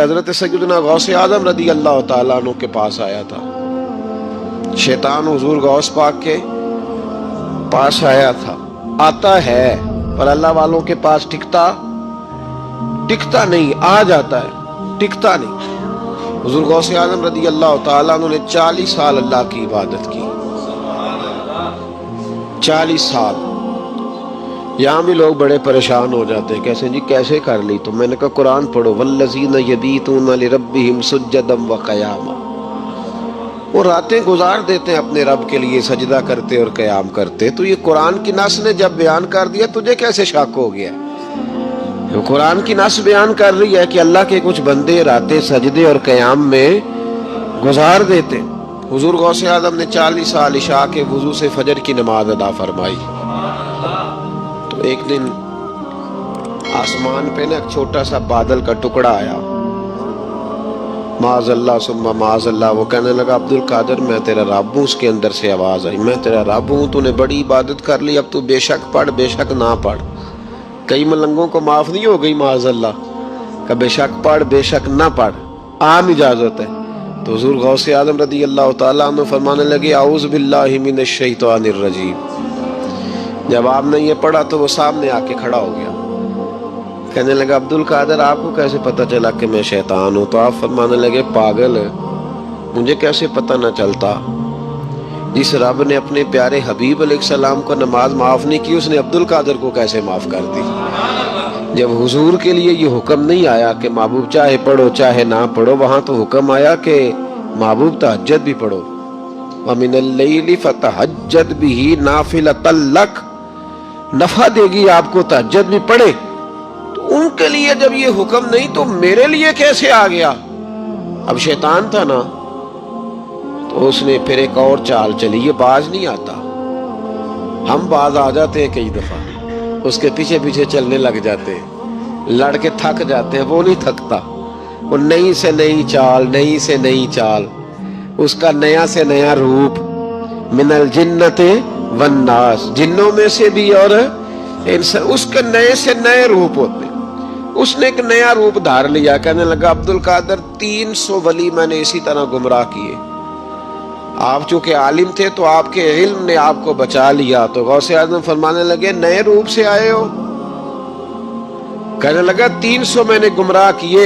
حضرت سیدنا غوث اعظم رضی اللہ تعالیٰ عنہ کے پاس آیا تھا. شیطان حضور غوث پاک کے پاس آیا تھا. آتا ہے پر اللہ والوں کے پاس ٹکتا نہیں، آ جاتا ہے، ٹکتا نہیں. حضور غوث اعظم رضی اللہ تعالیٰ عنہ نے 40 سال اللہ کی عبادت کی. 40 سال. یہاں بھی لوگ بڑے پریشان ہو جاتے ہیں، کیسے جی کیسے کر لی؟ تو میں نے کہا قرآن پڑھو، والذین یبیتون لربہم سجدا وقیاما. وہ راتیں گزار دیتے ہیں اپنے رب کے لیے سجدہ کرتے اور قیام کرتے. تو یہ قرآن کی نص نے جب بیان کر دیا، تجھے کیسے شک ہو گیا؟ قرآن کی نص بیان کر رہی ہے کہ اللہ کے کچھ بندے راتیں سجدے اور قیام میں گزار دیتے. حضور غوث اعظم نے 40 سال عشاء کے وضو سے فجر کی نماز ادا فرمائی. تو ایک دن آسمان پہ نا ایک چھوٹا سا بادل کا ٹکڑا آیا. معاذ اللہ ثم معاذ اللہ. وہ کہنے لگا عبد القادر میں تیرا رب ہوں. اس کے اندر سے آواز آئی میں تیرا رب ہوں، تو نے بڑی عبادت کر لی، اب تو بے شک پڑھ بے شک نہ پڑھ. کئی ملنگوں کو معاف نہیں ہو گئی معاذ اللہ کہ بے شک پڑھ بے شک نہ پڑھ، عام اجازت ہے. تو حضور غوث اعظم رضی اللہ تعالیٰ عنہ فرمانے لگے اعوذ باللہ من الشیطان الرجیم. جب آپ نے یہ پڑھا تو وہ سامنے آ کے کھڑا ہو گیا. کہنے لگا عبد القادر آپ کو کیسے پتہ چلا کہ میں شیطان ہوں؟ تو آپ فرمانے لگے پاگل، مجھے کیسے پتہ نہ چلتا؟ جس رب نے اپنے پیارے حبیب علیہ السلام کو نماز معاف نہیں کی، اس نے عبد القادر کو کیسے معاف کر دی؟ جب حضور کے لیے یہ حکم نہیں آیا کہ محبوب چاہے پڑھو چاہے نہ پڑھو، وہاں تو حکم آیا کہ محبوب تہجد بھی پڑھو. وَمِنَ اللَّيْلِ فَتَہجد بِهِ نَافِلَةً لَكَ، نفع دے گی آپ کو، تہجد بھی پڑھے. تو ان کے لیے جب یہ حکم نہیں تو میرے لیے کیسے آ گیا؟ اب شیطان تھا نا، تو اس نے پھر ایک اور چال چلی. یہ باز نہیں آتا، ہم باز آ جاتے ہیں کئی دفعہ، اس کے پیچھے پیچھے چلنے لگ جاتے ہیں، لڑ کے تھک جاتے ہیں. وہ نہیں تھکتا، وہ نئی سے نئی چال، نئی سے نئی چال، اس کا نیا سے نیا روپ. من الجنت والناس، جنوں میں سے بھی اور انسان، اس کے نئے سے نئے روپ ہوتے. اس نے ایک نیا روپ دھار لیا. کہنے لگا عبد القادر 300 ولی میں نے اسی طرح گمراہ کیے. آپ چونکہ عالم تھے تو آپ کے علم نے آپ کو بچا لیا. تو غوث اعظم فرمانے لگے نئے روپ سے آئے ہو؟ کہنے لگا 300 میں نے گمراہ کیے،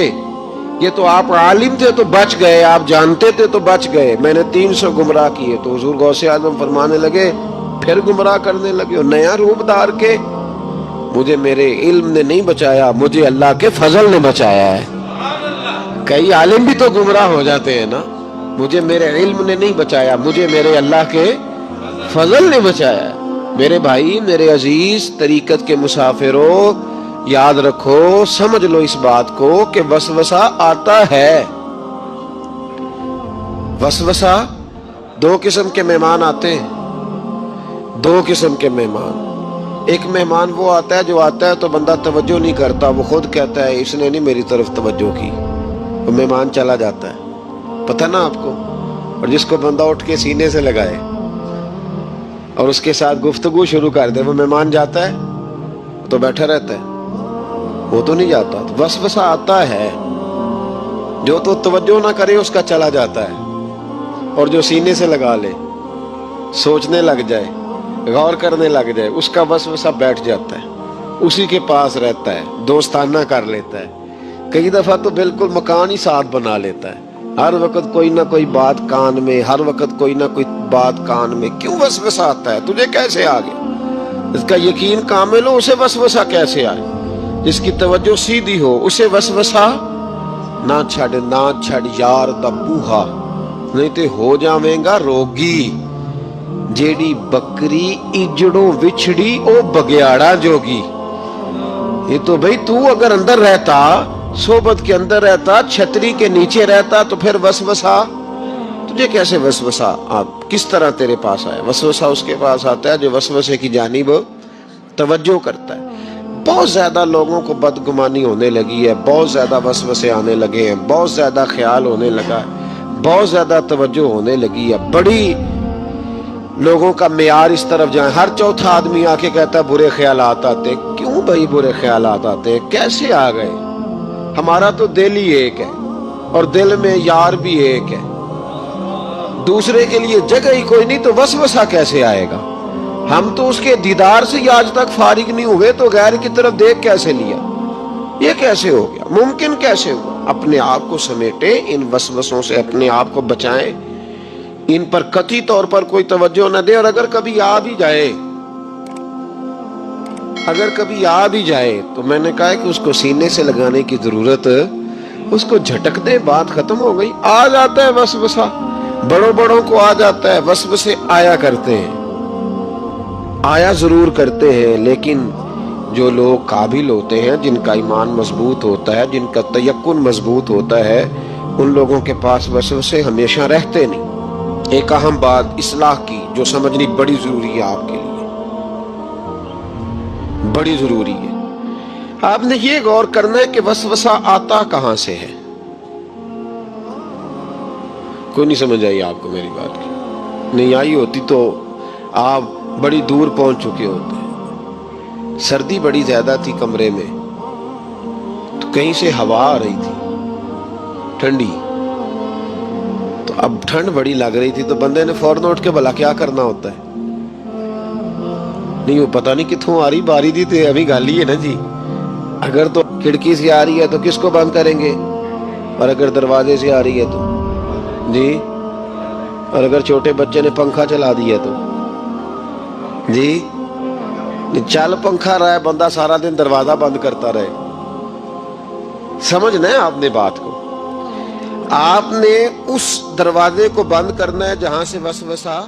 یہ تو آپ عالم تھے تو بچ گئے، آپ جانتے تھے تو بچ گئے، میں نے 300 گمراہ کیے. تو حضور غوث اعظم فرمانے لگے پھر گمراہ کرنے لگے ہو نیا روپ دھار کے؟ مجھے میرے علم نے نہیں بچایا، مجھے اللہ کے فضل نے بچایا ہے. کئی عالم بھی تو گمراہ ہو جاتے ہیں نا. مجھے میرے علم نے نہیں بچایا، مجھے میرے اللہ کے فضل نے بچایا. میرے بھائی، میرے عزیز طریقت کے مسافروں، یاد رکھو، سمجھ لو اس بات کو کہ وسوسہ آتا ہے. وسوسہ، 2 قسم کے مہمان آتے ہیں. 2 قسم کے مہمان. ایک مہمان وہ آتا ہے جو آتا ہے تو بندہ توجہ نہیں کرتا، وہ خود کہتا ہے اس نے نہیں میری طرف توجہ کی، وہ مہمان چلا جاتا ہے. پتہ نا آپ کو؟ اور جس کو بندہ اٹھ کے سینے سے لگائے اور اس کے ساتھ گفتگو شروع کر دے، وہ مہمان جاتا ہے تو بیٹھا رہتا ہے، وہ تو نہیں جاتا. وسوسہ آتا ہے، جو تو توجہ نہ کرے اس کا چلا جاتا ہے، اور جو سینے سے لگا لے، سوچنے لگ جائے، غور کرنے لگ جائے، اس کا وسوسہ بیٹھ جاتا ہے، اسی کے پاس رہتا ہے، دوستانہ کر لیتا ہے. کئی دفعہ تو بالکل مکان ہی ساتھ بنا لیتا ہے. ہر وقت کوئی نہ کوئی بات کان میں، ہر وقت کوئی نہ کوئی بات کان میں. کیوں وسوسہ آتا ہے؟ تجھے کیسے آ گیا؟ اس کا یقین کامل ہو، اسے وسوسہ کیسے آئے؟ جس کی توجہ سیدھی ہو اسے وسوسہ نہ چھڑ یار دا بوہا، نہیں تے ہو جاویں گا روگی. جیڑی بکری اجڑوں وچھڑی او بگیاڑا جوگی. یہ تو بھئی تو اگر اندر رہتا، صحبت کے اندر رہتا، چھتری کے نیچے رہتا، تو پھر وسوسہ تجھے کیسے وسوسہ کس طرح تیرے پاس آیا؟ وسوسہ اس کے پاس آتا ہے جو وسوسے کی جانب توجہ کرتا ہے. بہت زیادہ لوگوں کو بدگمانی ہونے لگی ہے، بہت زیادہ وسوسے آنے لگے ہیں، بہت زیادہ خیال ہونے لگا ہے، بہت زیادہ توجہ ہونے لگی ہے. بڑی لوگوں کا معیار اس طرف جائیں، ہر چوتھا آدمی آ کے کہتا ہے برے خیالات آتے. کیوں بھائی برے خیالات آتے ہیں؟ کیسے آ گئے؟ ہمارا تو دل ہی ایک ہے. اور دل میں یار بھی ایک ہے، دوسرے کے لیے جگہ ہی کوئی نہیں تو وسوسہ کیسے آئے گا؟ ہم تو اس کے دیدار سے ہی آج تک فارغ نہیں ہوئے تو غیر کی طرف دیکھ کیسے لیا؟ یہ کیسے ہو گیا؟ ممکن کیسے ہوا؟ اپنے آپ کو سمیٹے، ان وسوسوں سے اپنے آپ کو بچائیں، ان پر قطعی طور پر کوئی توجہ نہ دے، اور اگر کبھی آ بھی جائے تو میں نے کہا کہ اس کو سینے سے لگانے کی ضرورت، اس کو جھٹک دے، بات ختم ہو گئی۔ آ جاتا ہے وسوسہ، بڑوں کو آ جاتا ہے، وسوسے آیا کرتے ہیں، آیا ضرور کرتے ہیں، لیکن جو لوگ قابل ہوتے ہیں، جن کا ایمان مضبوط ہوتا ہے، جن کا تیقن مضبوط ہوتا ہے، ان لوگوں کے پاس وسوسے ہمیشہ رہتے نہیں۔ ایک اہم بات اصلاح کی جو سمجھنی بڑی ضروری ہے، آپ کے لیے بڑی ضروری ہے۔ آپ نے یہ غور کرنا ہے کہ وسوسہ آتا کہاں سے ہے۔ کوئی نہیں سمجھ آئی آپ کو میری بات کی؟ نہیں آئی ہوتی تو آپ بڑی دور پہنچ چکے ہوتے ہیں۔ سردی بڑی زیادہ تھی کمرے میں، تو کہیں سے ہوا آ رہی تھی ٹھنڈی، تو اب ٹھنڈ بڑی لگ رہی تھی تو بندے نے فوراً اٹھ کے بھلا کیا کرنا ہوتا ہے؟ نہیں وہ پتہ نہیں کتوں آ رہی، باری دی تھی ابھی گالی ہے نا جی۔ اگر تو کھڑکی سے آ رہی ہے تو کس کو بند کریں گے، اور اگر دروازے سے آ رہی ہے تو جی، اور اگر چھوٹے بچے نے پنکھا چلا دیا تو جی، چل پنکھا رہا ہے بندہ سارا دن دروازہ بند کرتا رہے؟ سمجھنا ہے آپ نے بات کو۔ آپ نے اس دروازے کو بند کرنا ہے جہاں سے وسوسہ